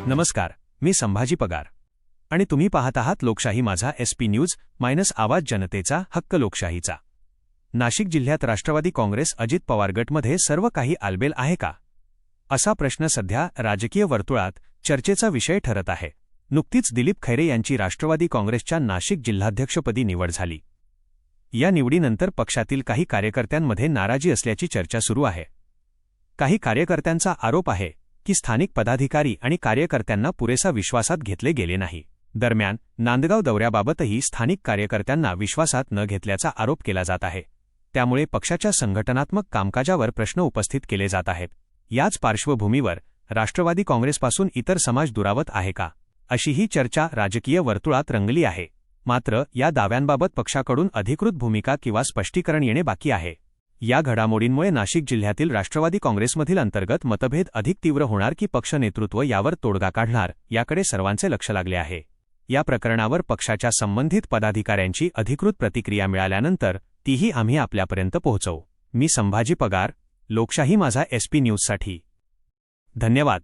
नमस्कार, मी संभाजी पगार आणि तुम्ही पाहत आहात लोकशाही माझा SP न्यूज - आवाज जनतेचा हक्क लोकशाहीचा। नाशिक जिल्ह्यात राष्ट्रवादी काँग्रेस अजित पवार गटमध्ये सर्व काही आलबेल आहे का, असा प्रश्न सध्या राजकीय वर्तुळात चर्चेचा विषय ठरत आहे। नुकतीच दिलीप खैरे यांची राष्ट्रवादी काँग्रेसच्या नाशिक जिल्हाध्यक्षपदी निवड झाली। या निवडीनंतर पक्षातील काही कार्यकर्त्यांमध्ये नाराजी असल्याची चर्चा सुरू आहे। काही कार्यकर्त्यांचा आरोप आहे की स्थानिक पदाधिकारी आणि कार्यकर्त्यांना पुरेसा विश्वासात घेतले गेले नाही। दरम्यान नांदगाव दौऱ्याबाबतही स्थानिक कार्यकर्त्यांना विश्वासात न घेतल्याचा आरोप केला जात आहे। त्यामुळे पक्षाच्या संघटनात्मक कामकाजावर प्रश्न उपस्थित केले जात आहेत। याच पार्श्वभूमीवर राष्ट्रवादी काँग्रेसपासून इतर समाज दुरावत आहे का, अशीही चर्चा राजकीय वर्तुळात रंगली आहे। मात्र या दाव्यांबाबत पक्षाकडून अधिकृत भूमिका किंवा स्पष्टीकरण येणे बाकी आहे। या घडामोडींमुळे नाशिक जिल्ह्यातील राष्ट्रवादी काँग्रेसमधील अंतर्गत मतभेद अधिक तीव्र होणार की पक्ष नेतृत्व यावर तोडगा काढणार, याकडे सर्वांचे लक्ष लागले आहे। या प्रकरणावर पक्षाच्या संबंधित पदाधिकाऱ्यांची अधिकृत प्रतिक्रिया मिळाल्यानंतर तीही आम्ही आपल्यापर्यंत पोहोचवू। मी संभाजी पगार, लोकशाही माझा SP न्यूजसाठी। धन्यवाद।